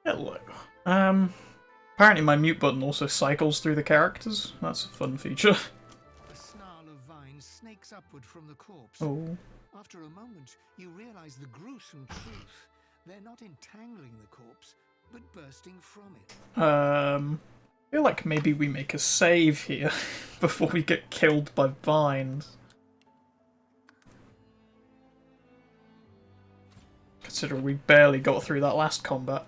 Hello. Apparently my mute button also cycles through the characters. That's a fun feature. A snarl of vines snakes upward from the corpse. Oh. After a moment, you realize the gruesome truth. They're not entangling the corpse, but bursting from it. I feel like maybe we make a save here before we get killed by vines. Considering we barely got through that last combat.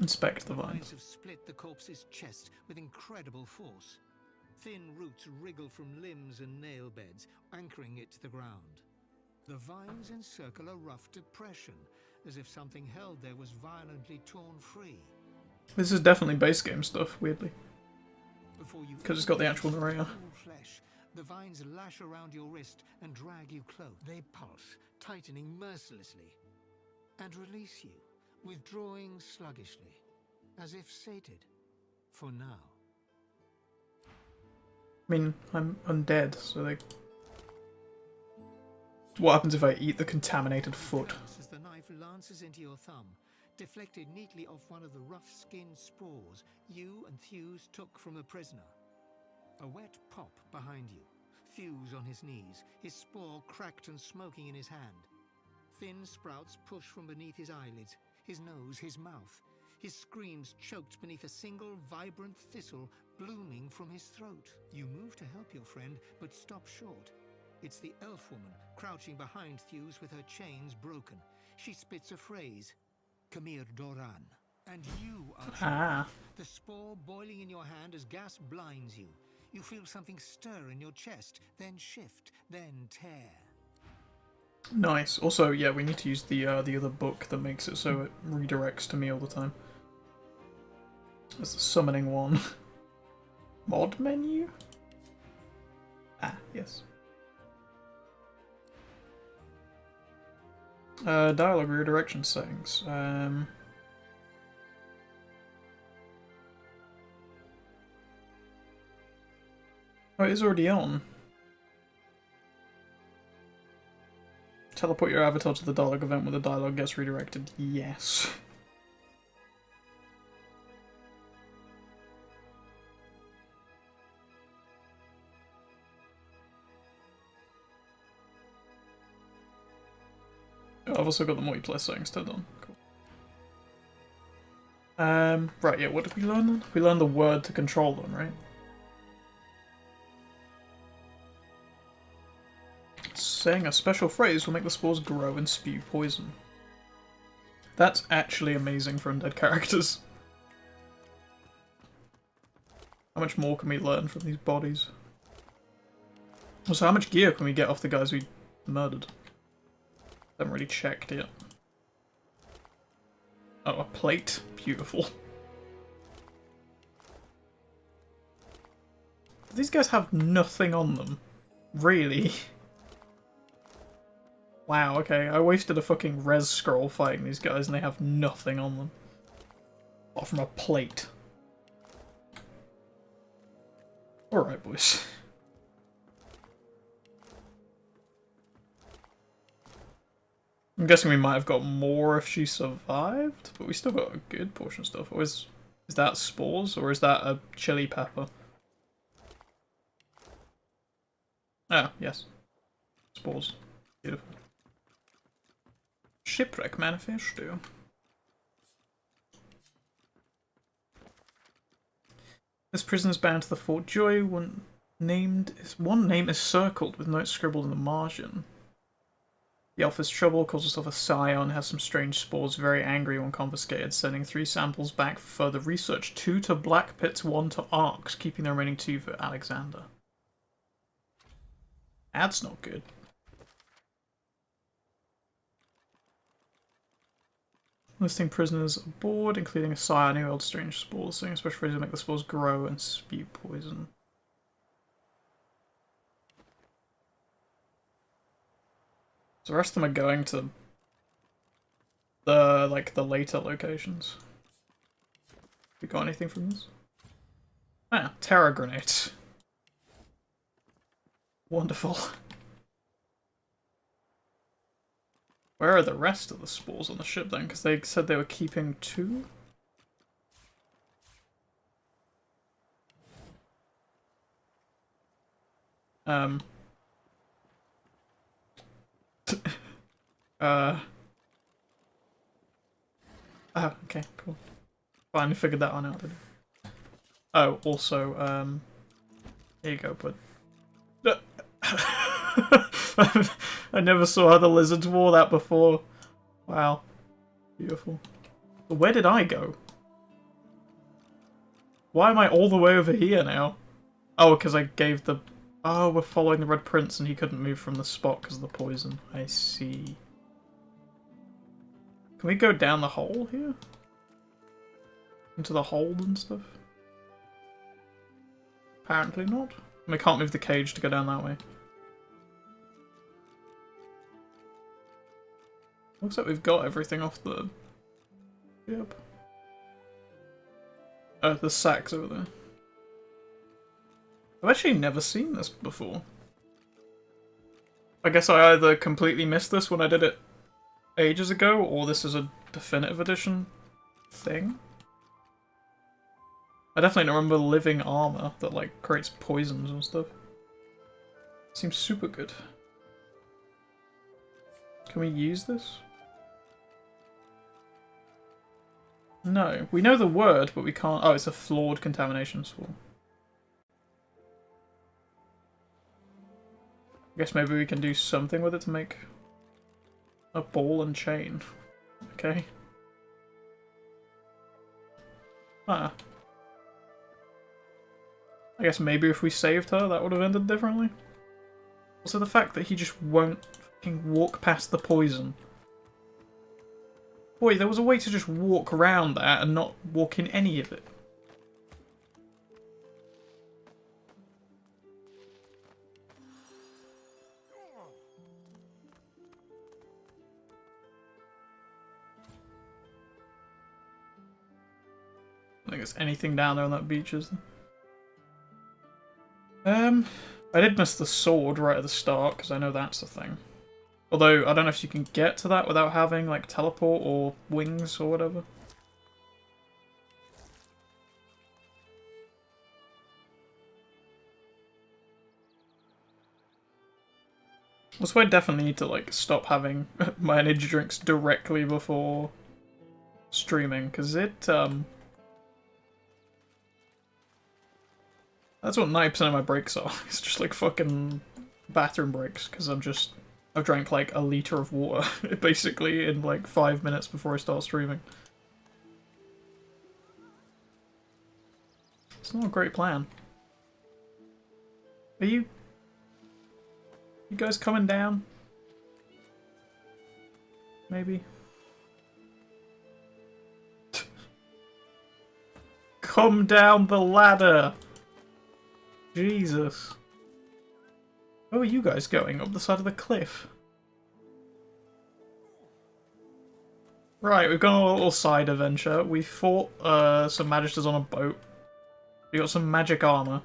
Inspect the vines. Have split the corpse's chest with incredible force. Thin roots wriggle from limbs and nail beds, anchoring it to the ground. The vines encircle a rough depression, as if something held there was violently torn free. This is definitely base game stuff, weirdly. Because it's got the actual narrator. Flesh, the vines lash around your wrist and drag you close. They pulse, tightening mercilessly, and release you, withdrawing sluggishly, as if sated, for now. I mean, I'm undead, so they... What happens if I eat the contaminated foot? As the knife lances into your thumb, deflected neatly off one of the rough-skinned spores you and Thews took from a prisoner. A wet pop behind you. Thews on his knees, his spore cracked and smoking in his hand. Thin sprouts push from beneath his eyelids, his nose, his mouth. His screams choked beneath a single vibrant thistle blooming from his throat. You move to help your friend, but stop short. It's the elf woman crouching behind Thews with her chains broken. She spits a phrase, Kamir Doran. And you are the spore boiling in your hand as gas blinds you. You feel something stir in your chest, then shift, then tear. Nice. Also, yeah, we need to use the other book that makes it so it redirects to me all the time. That's the summoning one. Mod menu? Ah, yes. Dialog Redirection settings. Oh, it is already on. Teleport your avatar to the dialogue event when the dialogue gets redirected. Yes. Oh, I've also got the multiplayer settings turned on. Cool. Right, yeah, what did we learn then? We learned the word to control them, right? Saying a special phrase will make the spores grow and spew poison. That's actually amazing for undead characters. How much more can we learn from these bodies? Also, how much gear can we get off the guys we murdered? Haven't really checked yet. Oh, a plate. Beautiful. Do these guys have nothing on them? Really? Wow, okay. I wasted a fucking res scroll fighting these guys and they have nothing on them. Apart from a plate. Alright, boys. I'm guessing we might have got more if she survived, but we still got a good portion of stuff. Or is that spores, or is that a chili pepper? Ah, yes. Spores. Beautiful. Shipwreck Manifesto. This prison is bound to the Fort Joy. One name is circled with notes scribbled in the margin. The elf has trouble, calls herself a scion, has some strange spores, very angry when confiscated, sending 3 samples back for further research, 2 to Black Pits, 1 to Arcs, keeping the remaining 2 for Alexander. That's not good. Listing prisoners aboard, including a scion who held strange spores, saying a special phrase to make the spores grow and spew poison. So the rest of them are going to the later locations. We got anything from this? Ah, terror grenades. Wonderful. Where are the rest of the spores on the ship then? Because they said they were keeping 2? Oh, okay, cool. Finally figured that one out, didn't I? Oh, also, here you go, bud. I never saw how the lizards wore that before. Wow. Beautiful. But where did I go? Why am I all the way over here now? Oh, because I gave the... Oh, we're following the Red Prince and he couldn't move from the spot because of the poison. I see. Can we go down the hole here? Into the hold and stuff? Apparently not. And we can't move the cage to go down that way. Looks like we've got everything off the... Yep. Oh, the sack's over there. I've actually never seen this before. I guess I either completely missed this when I did it ages ago, or this is a definitive edition thing. I definitely don't remember living armor that, like, creates poisons and stuff. Seems super good. Can we use this? No. We know the word, but we can't... Oh, it's a flawed contamination spore. I guess maybe we can do something with it to make a ball and chain. Okay. Ah. I guess maybe if we saved her, that would have ended differently. Also, the fact that he just won't fucking walk past the poison. Boy, there was a way to just walk around that and not walk in any of it. I think there's anything down there on that beach, is there? I did miss the sword right at the start, because I know that's the thing. Although, I don't know if you can get to that without having, like, teleport or wings or whatever. Also, I definitely need to, like, stop having my energy drinks directly before streaming, because it, that's what 90% of my breaks are. It's just, like, fucking bathroom breaks, because I've drank, like, a litre of water, basically, in, like, 5 minutes before I start streaming. It's not a great plan. Are you guys coming down? Maybe? Come down the ladder! Jesus. Where are you guys going? Up the side of the cliff? Right, we've gone on a little side adventure. We fought some magisters on a boat. We got some magic armor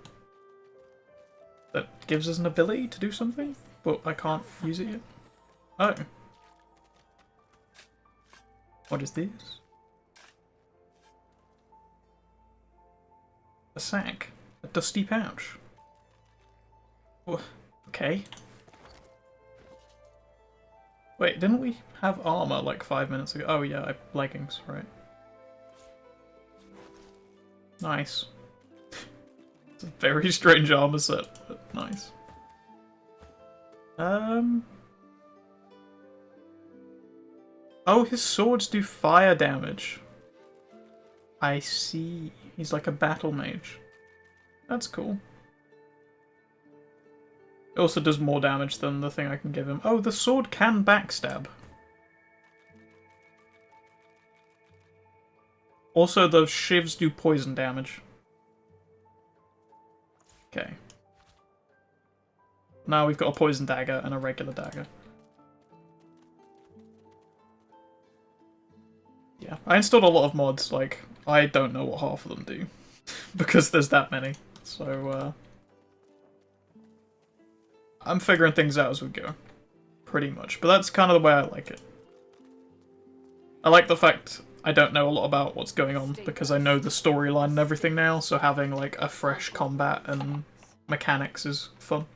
that gives us an ability to do something, but I can't use it yet. Oh. What is this? A sack. A dusty pouch. Oh, okay. Wait, didn't we have armor like 5 minutes ago? Oh yeah, leggings, right. Nice. It's a very strange armor set, but nice. Oh, his swords do fire damage. I see. He's like a battle mage. That's cool. It also does more damage than the thing I can give him. Oh, the sword can backstab. Also, the shivs do poison damage. Okay. Now we've got a poison dagger and a regular dagger. Yeah, I installed a lot of mods, like, I don't know what half of them do. Because there's that many. So, I'm figuring things out as we go. Pretty much. But that's kind of the way I like it. I like the fact I don't know a lot about what's going on because I know the storyline and everything now, so having like a fresh combat and mechanics is fun.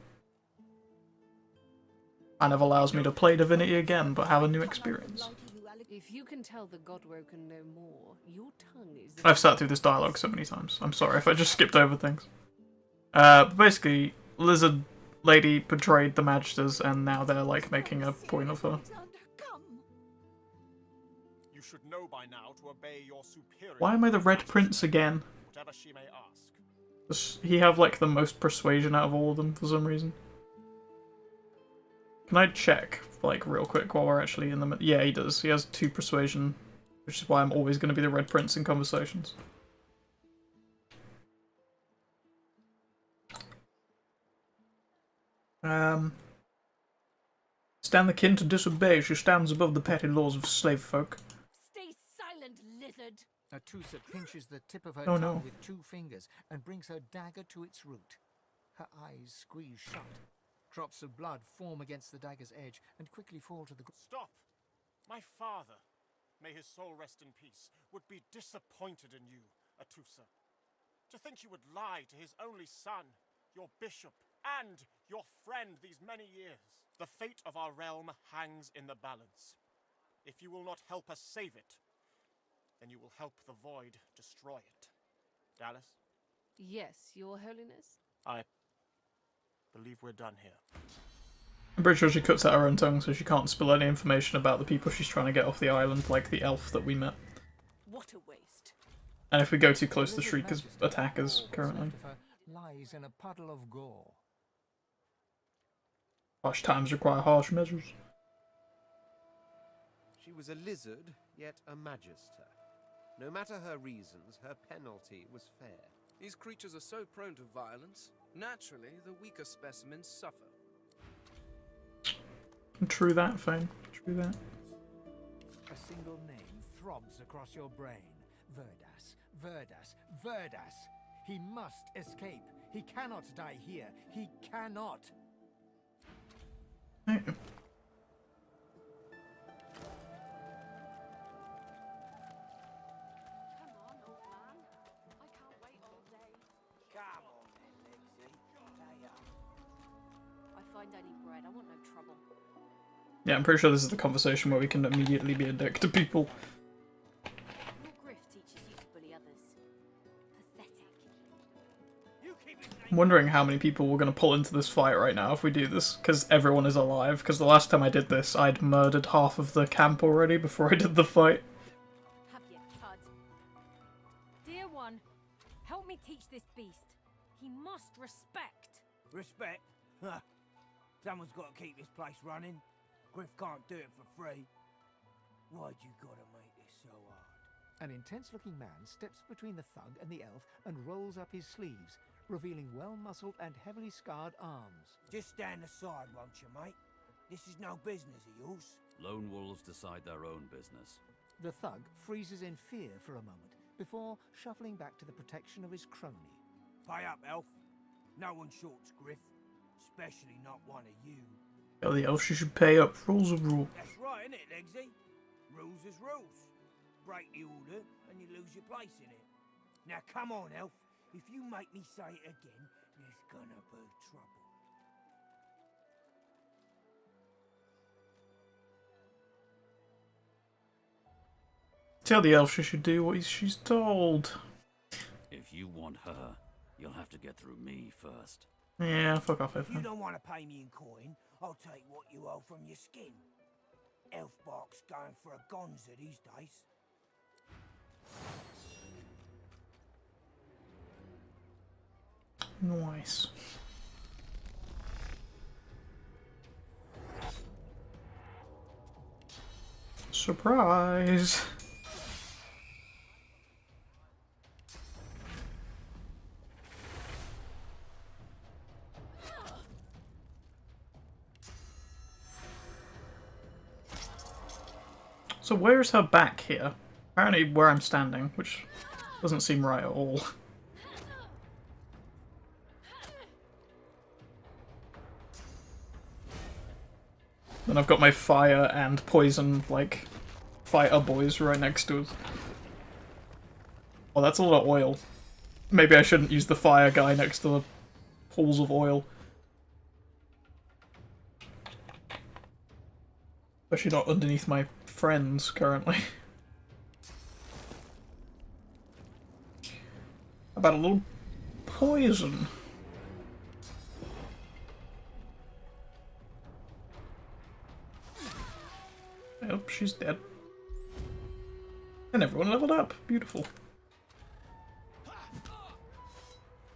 Kind of allows me to play Divinity again, but have a new experience. If you can tell the Godwoken no more, your tongue is. I've sat through this dialogue so many times. I'm sorry if I just skipped over things. Basically, Lizard Lady betrayed the Magisters, and now they're like making a point of her. You should know by now to obey your superior. Why am I the Red Prince again? Whatever she may ask. Does he have like the most persuasion out of all of them for some reason? Can I check, like, real quick while we're actually in the... Yeah, he does. He has 2 persuasion, which is why I'm always going to be the Red Prince in conversations. Stand the kin to disobey. She stands above the petty laws of slave folk. Stay silent, lizard! Atusa pinches the tip of her Oh, tongue no. with 2 fingers and brings her dagger to its root. Her eyes squeeze shut. Drops of blood form against the dagger's edge and quickly fall to the ground. Stop! My father, may his soul rest in peace, would be disappointed in you, Atusa. To think you would lie to his only son, your bishop, and your friend these many years. The fate of our realm hangs in the balance. If you will not help us save it, then you will help the void destroy it. Dallas? Yes, Your Holiness? I believe we're done here. I'm pretty sure she cuts out her own tongue so she can't spill any information about the people she's trying to get off the island, like the elf that we met. What a waste. And if we go too close to Shrieker's attackers currently. Lies in a puddle of gore. Harsh times require harsh measures. She was a lizard, yet a magister. No matter her reasons, her penalty was fair. These creatures are so prone to violence. Naturally, the weaker specimens suffer. True that, Fane. True that. A single name throbs across your brain. Verdas, Verdas, Verdas. He must escape. He cannot die here. He cannot. Hey. Come on, old man. I can't wait all day. Come on then, Lexi. Lay up. I find any bread. I want no trouble. Yeah, I'm pretty sure this is the conversation where we can immediately be a dick to people. Your griff teaches you to bully others. Pathetic. I'm wondering how many people we're going to pull into this fight right now if we do this, because everyone is alive, because the last time I did this, I'd murdered half of the camp already before I did the fight. Have you, Cud? Dear one, help me teach this beast. He must respect. Respect? Huh. Someone's got to keep this place running. Griff can't do it for free. Why'd you gotta make this so hard? An intense-looking man steps between the thug and the elf and rolls up his sleeves, revealing well-muscled and heavily scarred arms. Just stand aside, won't you, mate? This is no business of yours. Lone wolves decide their own business. The thug freezes in fear for a moment before shuffling back to the protection of his crony. Pay up, elf. No one shorts Griff. Especially not one of you. Tell the elf she should pay up. Rules are rules. That's right, innit, Legsy? Rules is rules. Break the order and you lose your place in it. Now come on, elf. If you make me say it again, there's gonna be trouble. Tell the elf she should do what she's told. If you want her, you'll have to get through me first. Yeah, fuck off, If you Ethan. don't want to pay me in coin, I'll take what you owe from your skin. Elf bark's going for a gonza these days. Nice. Surprise! So where's her back here? Apparently where I'm standing, which doesn't seem right at all. Then I've got my fire and poison, like, fighter boys right next to us. Oh, that's a lot of oil. Maybe I shouldn't use the fire guy next to the pools of oil. Especially not underneath my friends currently. About a little poison. Yep, she's dead. And everyone leveled up. Beautiful.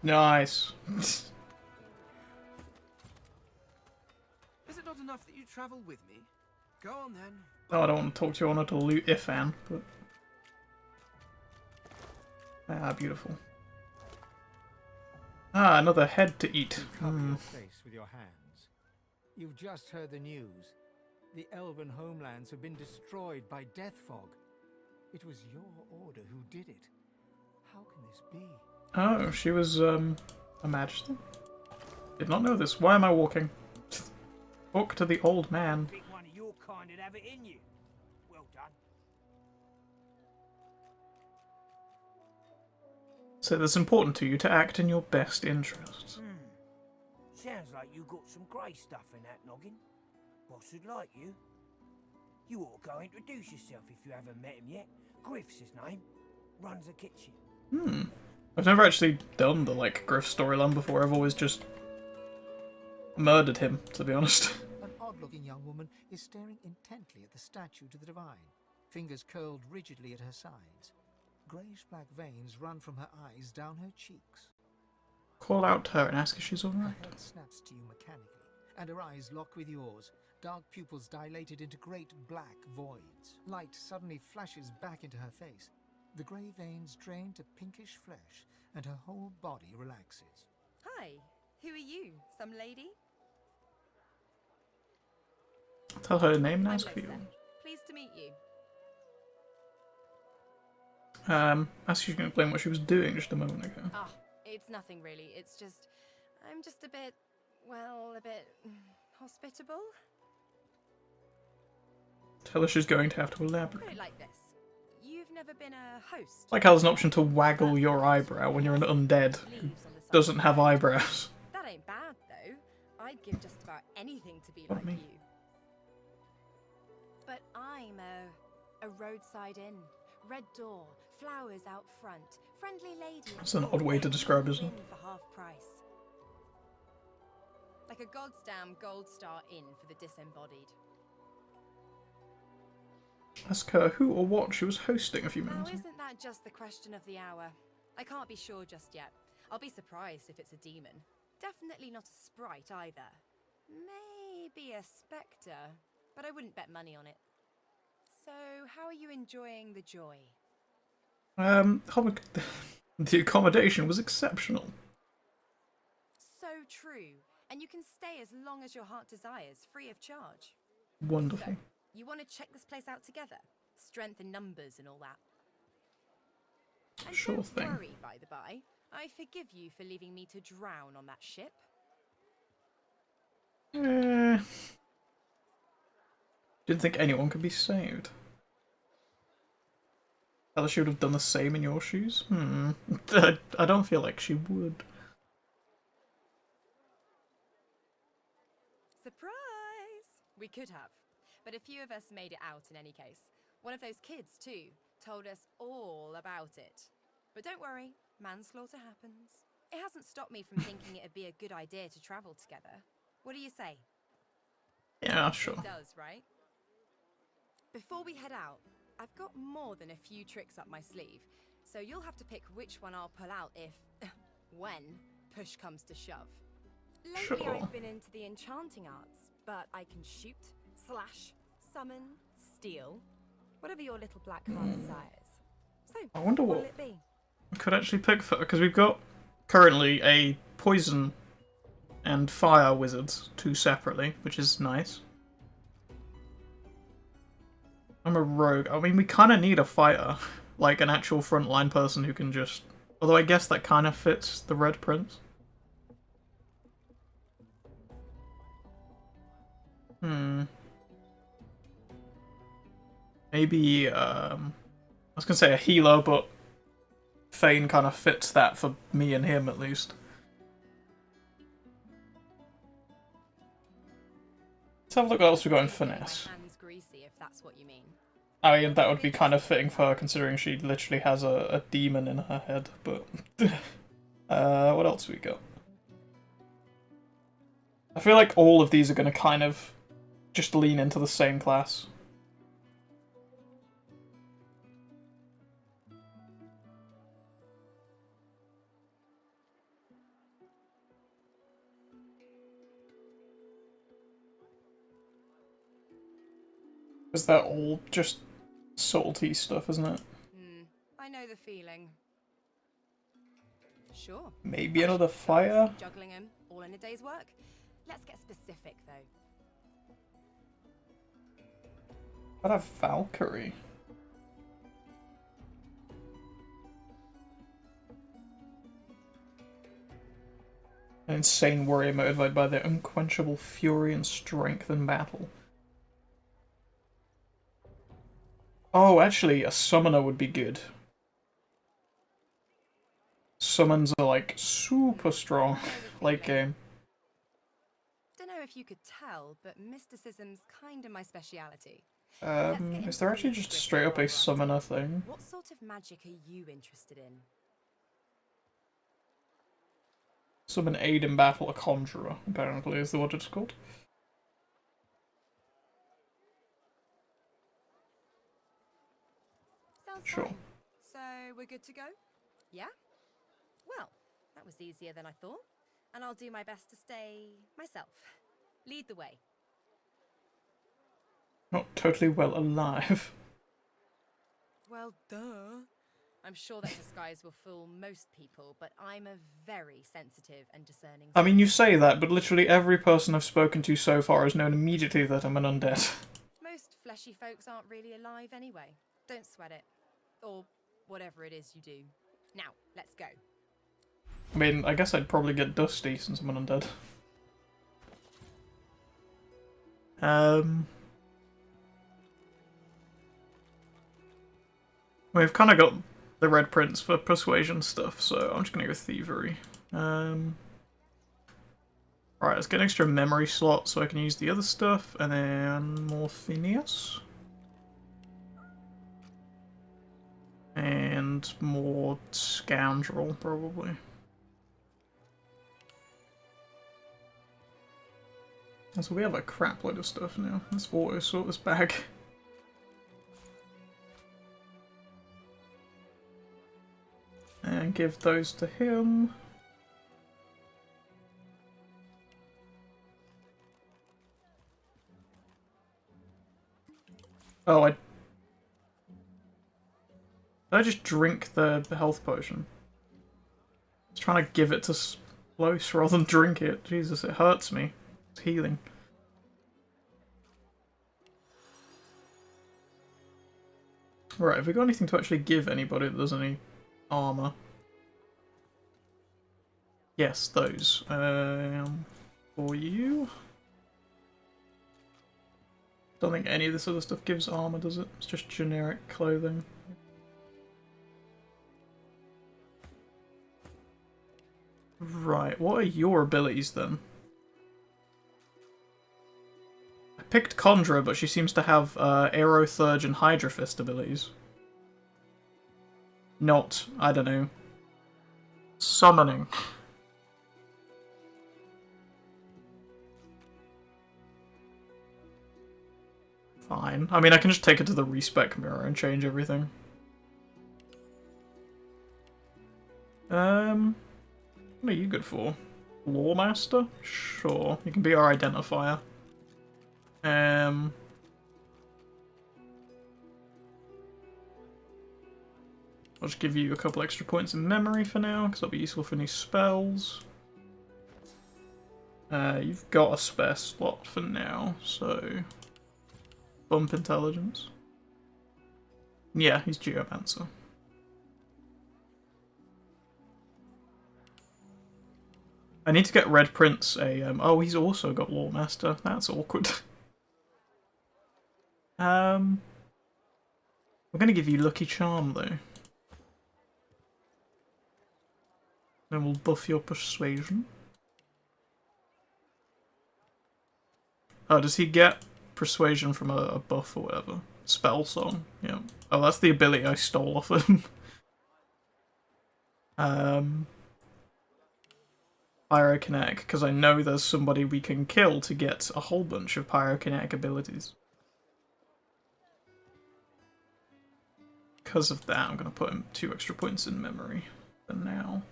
Nice. Is it not enough that you travel with me? Go on then. Oh, I don't want to talk to you. I wanted to loot Ifan, but... Ah, beautiful. Ah, another head to eat. Cover your face with your hands. You've just heard the news. The elven homelands have been destroyed by death fog. It was your order who did it. How can this be? Oh, she was, a magister? Did not know this. Why am I walking? Talk to the old man. Think one of your kind would have it in you. Well done. So it's important to you to act in your best interests. Sounds like you got some grey stuff in that noggin. Boss would like you. You ought to go introduce yourself if you haven't met him yet. Griff's his name. Runs a kitchen. I've never actually done the, like, Griff storyline before. I've always just murdered him, to be honest. An odd-looking young woman is staring intently at the statue to the divine, fingers curled rigidly at her sides. Greyish-black veins run from her eyes down her cheeks. Call out to her and ask if she's alright. Her head snaps to you mechanically, and her eyes lock with yours, dark pupils dilated into great black voids. Light suddenly flashes back into her face. The grey veins drain to pinkish flesh, and her whole body relaxes. Hi, who are you? Some lady? Tell her name now, I'm for you. Lisa. Pleased to meet you. Ask if she can explain what she was doing just a moment ago. Ah, it's nothing really. It's just... I'm just a bit... well, a bit... hospitable? Tell her she's going to have to elaborate. Put it like this. You've never been a host. Like how there's an option to waggle your eyebrow when you're an undead who doesn't have eyebrows. That ain't bad, though. I'd give just about anything to be What like me? you. But I'm a roadside inn. Red door, flowers out front, friendly lady. That's an odd way to describe it, isn't it? Inn for half price. Like a goddamn gold star inn for the disembodied. Ask her who or what she was hosting a few Now, minutes ago. isn't that just the question of the hour? I can't be sure just yet. I'll be surprised if it's a demon. Definitely not a sprite either. Maybe a spectre, but I wouldn't bet money on it. So, how are you enjoying the joy? The accommodation was exceptional. So true. And you can stay as long as your heart desires, free of charge. Wonderful. So, you want to check this place out together? Strength in numbers and all that. And Sure don't thing. worry, by the by. I forgive you for leaving me to drown on that ship. Didn't think anyone could be saved. Tell her she would have done the same in your shoes? I don't feel like she would. Surprise! We could have. But a few of us made it out in any case. One of those kids, too, told us all about it. But don't worry, manslaughter happens. It hasn't stopped me from thinking it'd be a good idea to travel together. What do you say? Yeah, sure. It does, right? Before we head out, I've got more than a few tricks up my sleeve, so you'll have to pick which one I'll pull out if, when, push comes to shove. Lately Sure. I've been into the enchanting arts, but I can shoot, slash, summon, steal, whatever your little black heart desires. So, I wonder what'll what it be? I could actually pick for, because we've got currently a poison and fire wizards, two separately, which is nice. I'm a rogue. I mean, we kind of need a fighter, like an actual frontline person who can just... Although I guess that kind of fits the Red Prince. Maybe, I was gonna say a healer, but Thane kind of fits that for me and him at least. Let's have a look what else we got in Finesse. My hands greasy, if that's what you mean. I mean, that would be kind of fitting for her, considering she literally has a demon in her head, but... what else we got? I feel like all of these are going to kind of just lean into the same class. Is that all just salty stuff, isn't it? I know the feeling. Sure. Maybe another fire? Juggling them, all in a day's work. Let's get specific, though. What a Valkyrie. An insane warrior motivated by their unquenchable fury and strength in battle. Oh, actually, a summoner would be good. Summons are like super strong late game. Don't know if you could tell, but mysticism's kinda my speciality. Is there actually just straight up a summoner thing? What sort of magic are you interested in? Summon aid in battle, a conjurer, apparently is what it's called. Sounds Sure. fine. So we're good to go? Yeah? Well, that was easier than I thought. And I'll do my best to stay myself. Lead the way. Not totally well alive. Well, duh. I'm sure that disguise will fool most people, but I'm a very sensitive and discerning... I mean, you say that, but literally every person I've spoken to so far has known immediately that I'm an undead. Most fleshy folks aren't really alive anyway. Don't sweat it. Or whatever it is you do. Now, let's go. I mean, I guess I'd probably get dusty since I'm an undead. We've kind of got the red prints for persuasion stuff, so I'm just gonna go thievery. Alright, let's get an extra memory slot so I can use the other stuff, and then more Phineas. And more Scoundrel, probably. So we have a crap load of stuff now. Let's auto sort this bag. And give those to him. Oh, Did I just drink the health potion? I was trying to give it to Close rather than drink it. Jesus, it hurts me. It's healing. Right, have we got anything to actually give anybody that does any armor? Yes, those. For you? Don't think any of this other stuff gives armor, does it? It's just generic clothing. Right, what are your abilities then? I picked Conjurer, but she seems to have Aero, Thurge, and Hydra Fist abilities. Not, I don't know, summoning. Fine. I mean, I can just take it to the respec mirror and change everything. What are you good for? Lawmaster? Sure, you can be our identifier. I'll just give you a couple extra points in memory for now, because that'll be useful for new spells. You've got a spare slot for now, so... Bump intelligence. Yeah, he's Geomancer. I need to get Red Prince a, oh, he's also got Lawmaster. That's awkward. We're gonna give you Lucky Charm though. Then we'll buff your persuasion. Oh, does he get persuasion from a buff or whatever? Spell song, yeah. Oh, that's the ability I stole off him. Pyrokinetic, because I know there's somebody we can kill to get a whole bunch of pyrokinetic abilities. Because of that, I'm going to put him 2 extra points in memory for now.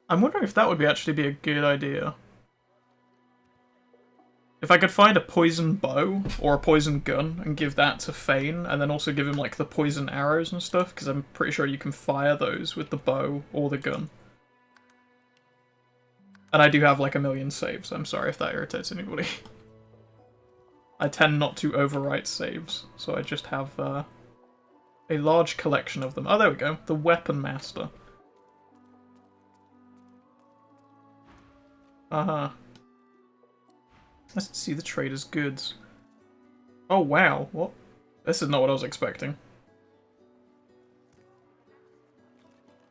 I'm wondering if that would actually be a good idea. If I could find a poison bow or a poison gun and give that to Fane, and then also give him like the poison arrows and stuff, because I'm pretty sure you can fire those with the bow or the gun. And I do have like 1,000,000 saves. I'm sorry if that irritates anybody. I tend not to overwrite saves, so I just have a large collection of them. Oh, there we go. The Weapon Master. Let's see the trader's goods. Oh, wow. What? This is not what I was expecting.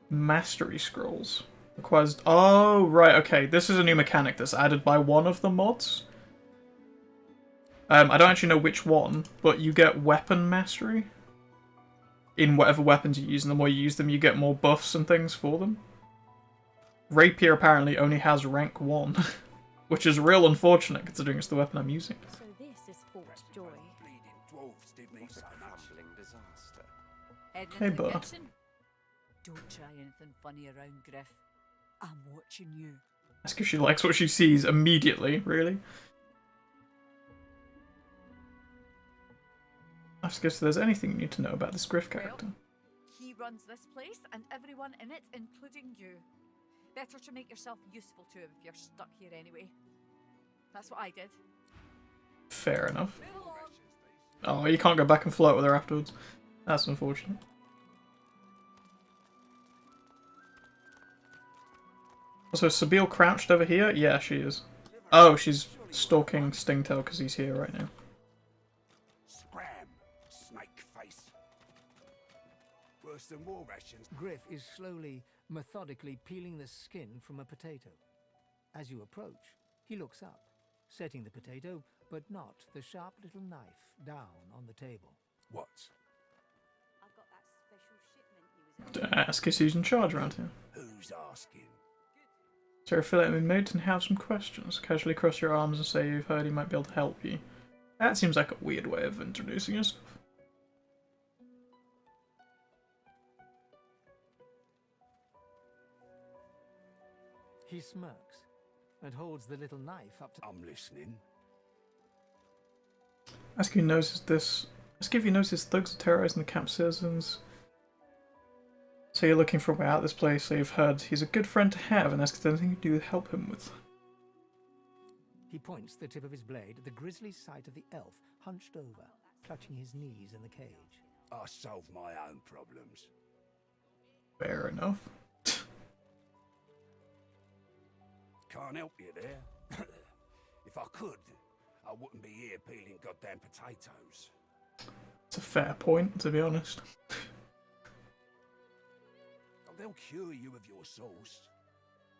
Mastery Scrolls. Requires... Oh, right, okay. This is a new mechanic that's added by one of the mods. I don't actually know which one, but you get Weapon Mastery in whatever weapons you use, and the more you use them, you get more buffs and things for them. Rapier apparently only has rank 1, which is real unfortunate considering it's the weapon I'm using. So this is Fort Joy. Hey, bud. Don't try anything funny around, Griff. I'm watching you. Ask if she likes what she sees immediately, really. Ask if there's anything you need to know about this Griff character. Well, he runs this place and everyone in it, including you. Better to make yourself useful to him if you're stuck here anyway. That's what I did. Fair enough. Oh, you can't go back and flirt with her afterwards. That's unfortunate. Also, is Sabine crouched over here? Yeah, she is. Oh, she's stalking Stingtail because he's here right now. Scram, snake face. Worse than war rations. Griff is slowly, methodically peeling the skin from a potato. As you approach, he looks up, setting the potato, but not the sharp little knife, down on the table. What? I've got that special shipment he was Ask if he's in charge around here. Who's asking? Sarah, fill out in mode and have some questions. Casually cross your arms and say you've heard he might be able to help you. That seems like a weird way of introducing yourself. He smirks and holds the little knife up to... I'm listening. Ask if he noticed this. Ask if he noticed thugs are terrorizing the camp citizens. So you're looking for a way out of this place, so you've heard he's a good friend to have, and ask if there's anything you can do to help him with. He points the tip of his blade at the grisly sight of the elf, hunched over, clutching his knees in the cage. I solve my own problems. Fair enough. Can't help you there. If I could, I wouldn't be here peeling goddamn potatoes. It's a fair point, to be honest. Oh, they'll cure you of your sauce.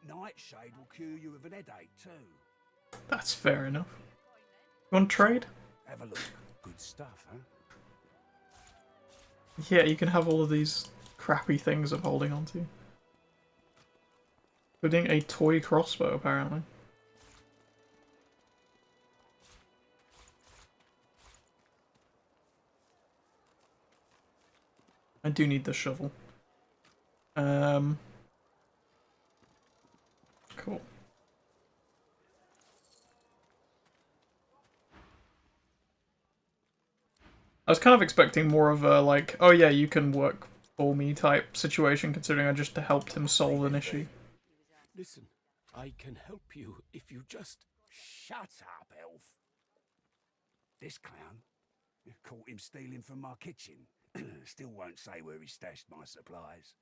Nightshade will cure you of an headache too. That's fair enough. You want to trade? Have a look. Good stuff, huh? Yeah, you can have all of these crappy things I'm holding on to. Including a toy crossbow, apparently. I do need the shovel. Cool. I was kind of expecting more of a, like, oh yeah, you can work for me type situation, considering I just helped him solve an issue. Listen, I can help you if you just... Shut up, elf. This clown, caught him stealing from my kitchen. Still won't say where he stashed my supplies.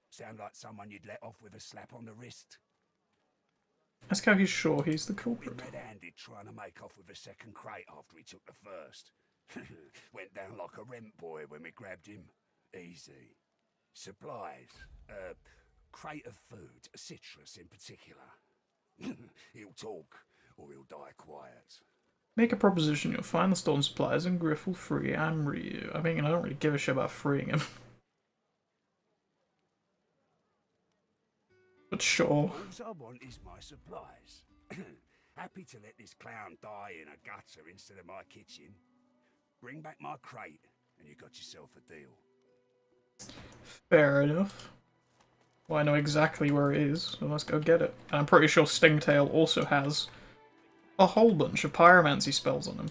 Sound like someone you'd let off with a slap on the wrist. Ask how he's sure he's the culprit. Been red-handed trying to make off with a second crate after he took the first. Went down like a rent boy when we grabbed him. Easy. Supplies. Crate of food, citrus in particular. He'll talk, or he'll die quiet. Make a proposition, you'll find the stolen supplies and Griff will free Amryu. I mean, I don't really give a shit about freeing him. But sure. All I want is my supplies. Happy to let this clown die in a gutter instead of my kitchen. Bring back my crate, and you got yourself a deal. Fair enough. Well, I know exactly where it is, so let's go get it. And I'm pretty sure Stingtail also has a whole bunch of pyromancy spells on him.